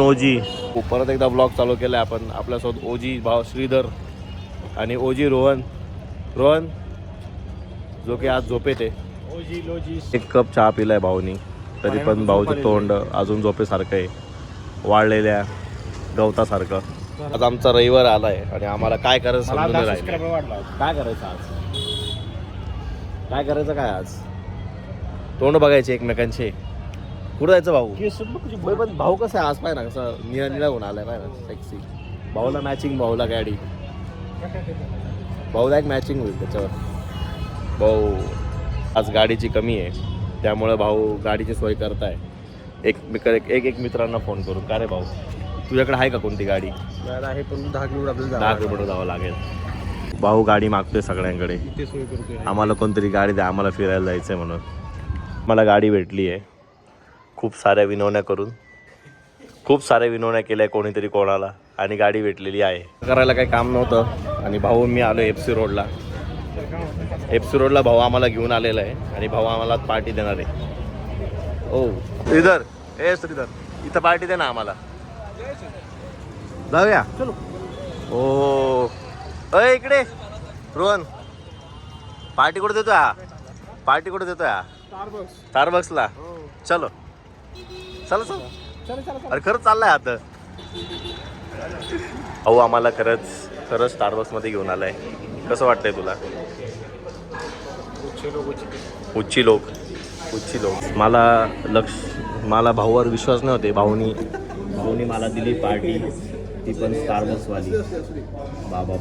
ओजी परत एकदा ब्लॉग चालू केला आपण आपल्यासोबत ओजी भाव श्रीधर आणि ओजी रोहन जो की आज झोपेत आहे. ओजी लोजी 1 कप चहा पिलाय भाऊनी तरी पण भाऊचं तोंड अजून झोपेसारखं आहे, वाळलेल्या गवतासारखं. आज आमचा रविवार आलाय आणि आम्हाला काय करायचं समजून नाही राहिलं. काय करायचं आज, काय करायचं काय आज, तोंड बघायचे एकमेकांचे. कुठं जायचं भाऊ? पण भाऊ कसं आहे आज पाय ना, कसं निळा होऊन आलाय पाय ना, सेक्सी. भाऊला मॅचिंग, भाऊला गाडी, भाऊला एक मॅचिंग होईल त्याच्यावर. भाऊ आज गाडीची कमी आहे त्यामुळे भाऊ गाडीची सोय करताय. एक मित्रांना फोन करून, का रे भाऊ तुझ्याकडे आहे का कोणती गाडी? आहे पण 10 किलोमीटर जावं लागेल. भाऊ गाडी मागतोय सगळ्यांकडे, आम्हाला कोणतरी गाडी द्या, आम्हाला फिरायला जायचं आहे म्हणून. मला गाडी भेटली आहे. खूप साऱ्या विनवण्या केल्या कोणीतरी कोणाला आणि गाडी भेटलेली आहे. करायला काही काम नव्हतं आणि भाऊ मी आलो एफ सी रोडला भाऊ आम्हाला घेऊन आलेला आहे आणि भाऊ आम्हाला पार्टी देणार आहे. ओ श्रीधर इथं पार्टी दे ना आम्हाला, जाऊया चलो. ओ अय इकडे रोहन, पार्टी कुठे देतोय हा? पार्टी कुठे देतोय हा? स्टारबक्सला. चलो चल. अरे खरंच चाललाय आता भाऊ आम्हाला खरंच स्टारबक्समध्ये घेऊन आलाय. कसं वाटतंय तुला? उच्ची लोक मला भाऊवर विश्वास नव्हते. भाऊनी मला दिली पार्टी, ती पण स्टारबक्सवाली. बाबा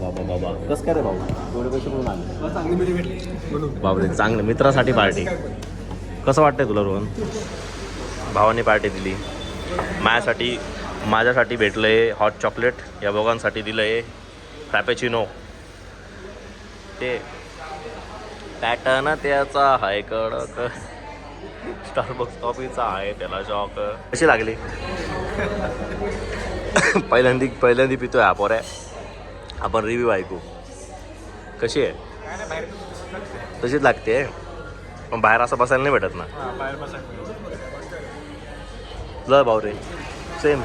कसं काय रे भाऊ, एवढे पैसे म्हणून आले? बाबरे चांगलं, मित्रासाठी पार्टी. कसं वाटतंय तुला रोहन? भावाने पार्टी दिली माझ्यासाठी भेटलंय हॉट चॉकलेट, या दोघांसाठी दिलंय फ्रॅपेचिनो. ते पॅटर्न त्याचा हाय कडक, स्टारबक्स कॉफीचा आहे त्याला शॉक. कशी लागली? पहिल्यांदा पितोय हा पोऱ्या, आपण रिव्ह्यू ऐकू. कशी आहे? तशीच लागते पण बाहेर असं बसायला नाही भेटत ना. ल भाऊ रे सेम.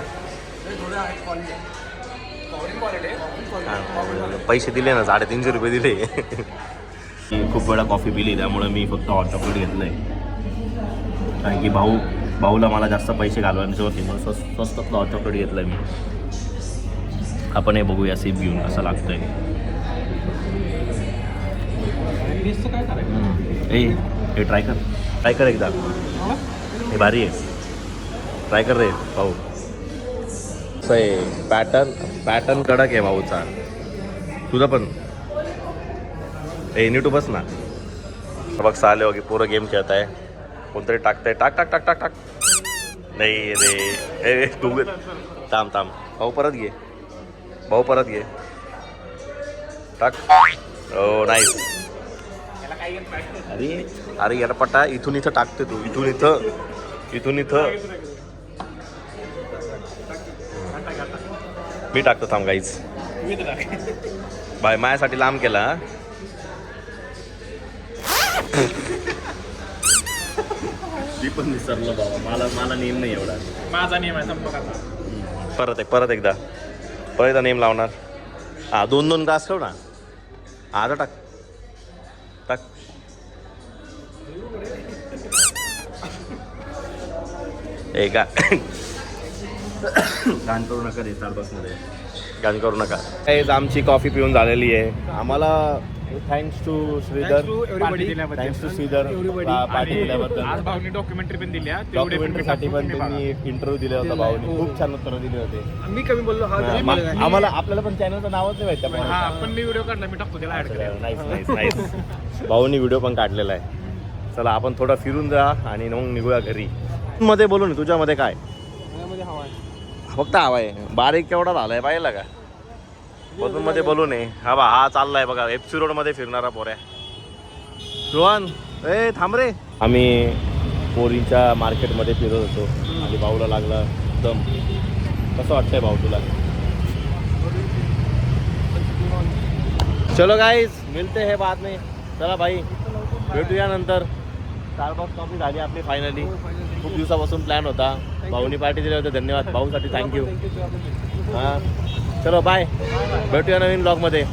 पैसे दिले ना, 350 रुपये दिले. खूप वेळा कॉफी पिली त्यामुळे मी फक्त हॉट चॉकलेट घेतलं आहे, कारण की भाऊला मला जास्त पैसे घालवायचे होते म्हणून स्वस्तातलं हॉट चॉकलेट घेतलं मी. आपण हे बघूया सिप घेऊन कसं लागतंय. हे ट्राय कर एकदा, हे भारी आहे, ट्राय कर रे भाऊ. असं आहे पॅटर्न कडक आहे भाऊचा. तुझं पण नीटू बस ना. बघ आले की पोरं गेम खेळत आहे, कोणतरी टाकतंय, टाक. नाही रे तू थांब भाऊ परत घे टाक. हो नाईस. अरे यार पटा, इथून इथं टाकते तू, इथून इथं मी टाकतो. थांब गाईच बाय, माझ्यासाठी लांब केला. मी पण विसरलो बाबा, मला नेम नाही एवढा. माझा नियम आहे. परत एकदा नेम लावणार. हा 2 ग्लास ठेव ना. आता टाक. घाण करू नका रे स्टारबक्समध्ये, घाण करू नका. आमची कॉफी पिऊन झालेली आहे. आम्हाला थँक्स टू श्रीधर पार्टी दिल्याबद्दल. आज भाऊनी डॉक्युमेंटरी पण दिल्या, डॉक्युमेंटरीसाठी पण त्यांनी एक इंटरव्ह्यू दिला होता भाऊनी, खूप छान उत्तर दिले होते. मी कमी बोललो. आपल्याला पण चॅनलचं नावच नाही माहिती. पण मी व्हिडिओ काढला, मी टाकतो त्याला ऍड करेल. नाईस. भाऊनी व्हिडिओ पण काढलेला आहे. चला आपण थोडा फिरून जा आणि मग निघूया घरी. मध्ये बोलू ना, तुझ्यामध्ये काय? फक्त हवा आहे. बारीक केवढा झालाय पाहिला का? मध्ये बोलू नये. हा चाललाय बघा FC रोडमध्ये फिरणारा पोऱ्या. रोहन थांब रे. आम्ही पोरींच्या मार्केटमध्ये फिरत होतो आणि भाऊला लागला दम. कसं वाटतंय भाऊ तुला? चलो गाईज मिलते हैं बाद में. चला भाई भेटूया नंतर. स्टारबक्स कॉफी झाली आपली फायनली. खूप दिवसापासून प्लॅन होता. भाऊनी पार्टी दिली होती, धन्यवाद भाऊसाठी, थँक्यू. हां चलो बाय, भेटूया नवीन ब्लॉगमध्ये.